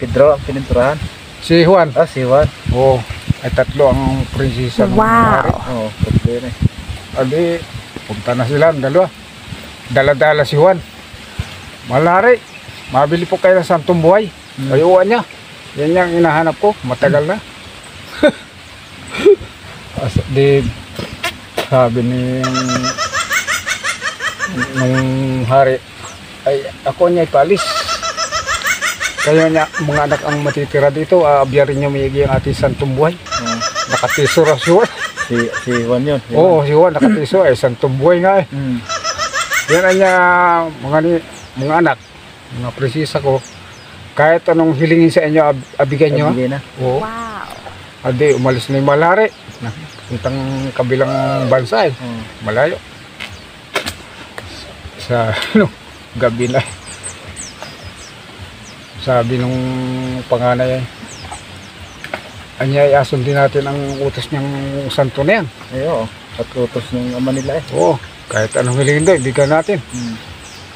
Pedro ang pininturahan. Si Juan. Ah, si Juan. Oo. Ay tatlo ang prinsesa ng Malari. Oo, pwede na. Adi, punta na sila, dalawa. Dala-dala si Juan. Malari, mabili po kayo ng santong buhay. Ayuan niya. Yan yung hinahanap ko. Matagal na. Di, sabi ni nung hari, ay ako niya ipalis. Kaya niya, mga anak ang matitira dito, aabyarin niya may ang ating santong buhay. Nakatiso ra si Juan. Si Juan yun. Oo, si Juan nakatiso ay santong buhay nga eh. Yan ang niya, mga anak, mga prinsesa ko, kahit anong hilingin sa inyo, abigay nyo. Abigay na. Oo. Wow. Adi, umalis na yung Malari. Puntang kabilang bansa eh. Malayo. Sa gabi na. Sabi nung panganay ay, anyay asundin natin ang utos niyang santo na yan. Ay, oo. At utos ng ama nila eh. Oo. Kahit anong hilingin doon, ibigay natin.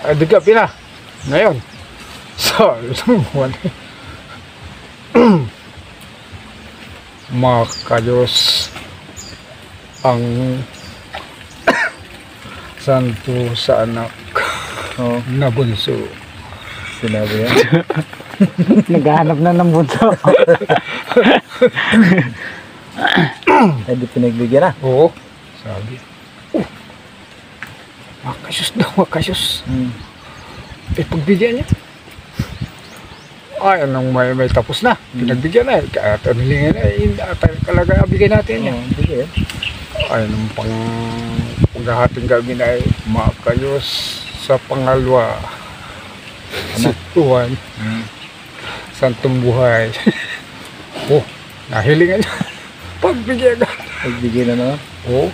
Ay, di gabi na. Ngayon. So, makayos ang santo sa anak na bunso. Sinabi yan. Naghahanap na ng bunso. Ay, di pinagbigyan na. Oo. Sabi. Makayos daw, makayos. Pagbigyan niya. Ay, anong may tapos na. Pinagbigyan na. At anilingin na. Talaga bigyan natin yan. Bigyan. Ay, anong paghahating gabi na ay makayos sa pangalawa. Si Juan. Santong buhay. Oh, nahilingan niya. Pagbigyan na. Pagbigyan na naman. Oo.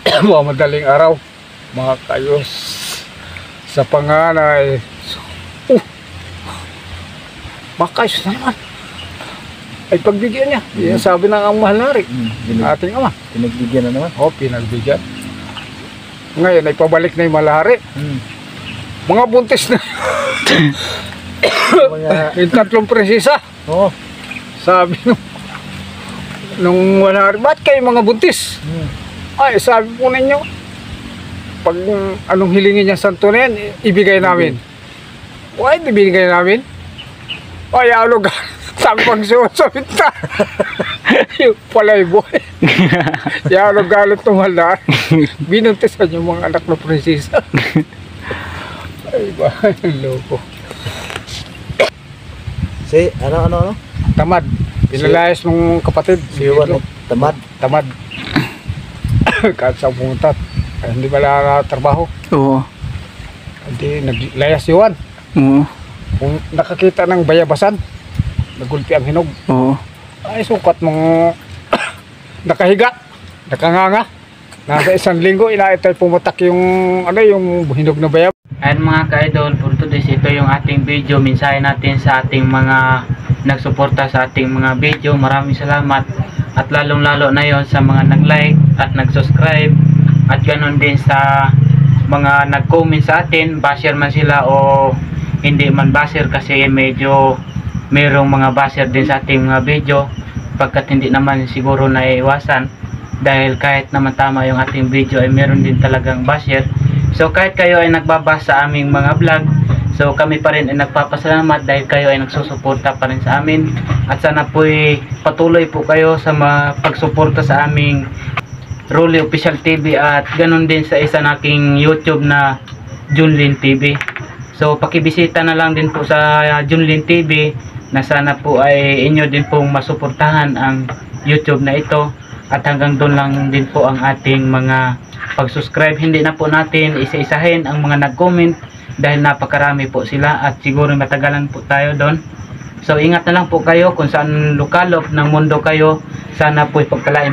Mga madaling araw. Makayos sa panganay. Makayos na naman. Ay pagbigyan niya. Yan sabi ng ang Malari. Ating ama. Pinagbigyan na naman. Oo, pinagbigyan. Ngayon ay pabalik na yung Malari. Mga buntis na. Yung tatlong prinsesa. Oo. Sabi nung Malari, ba't kayo mga buntis? Ay, sabi po ninyo, pag anong hilingin niya santo na yan, ibigay namin. Why, ibigay namin? Ay, alog, sabi pag susunod na. Yung palay boy. Yung galit tumalaan. Binuntisan yung mga anak ng prinsesa. Ay, ba, loko. Si, ano? Tamad. Pinalayas nung kapatid. Si Juan, tamad. Tamad. Kahit sa pumunta. Hindi pala trabaho. Oo. Hindi, naglayas si Juan. Oo. Kung nakakita ng bayabasan, nagulpi ang hinog. Oo. Ay, sukat mong nakahiga, nakanganga. Nasa isang linggo, inaitay pumutak yung, yung hinog na bayab. Ayan mga ka-idol, for today's ito yung ating video. Mensahe natin sa ating mga nagsuporta sa ating mga video. Maraming salamat. At lalong-lalo na yon sa mga nag-like at nag-subscribe. At ganoon din sa mga nag-comment sa atin, basher man sila o hindi man basher, kasi medyo mayroong mga basher din sa ating mga video, pagkat hindi naman siguro naiiwasan dahil kahit naman tama yung ating video ay meron din talagang basher. So kahit kayo ay nagbabasa sa aming mga vlog, so kami pa rin ay nagpapasalamat dahil kayo ay nagsusuporta pa rin sa amin. At sana po patuloy po kayo sa pagsuporta sa aming Rolly Official TV at ganun din sa isa naking YouTube na Junlin TV. So pakibisita na lang din po sa Junlin TV na sana po ay inyo din pong masuportahan ang YouTube na ito. At hanggang doon lang din po ang ating mga pag-subscribe. Hindi na po natin isa-isahin ang mga nag-comment dahil napakarami po sila at siguro matagalan po tayo doon. So ingat na lang po kayo kung saan lukalop ng mundo kayo. Sana po ipagpalain po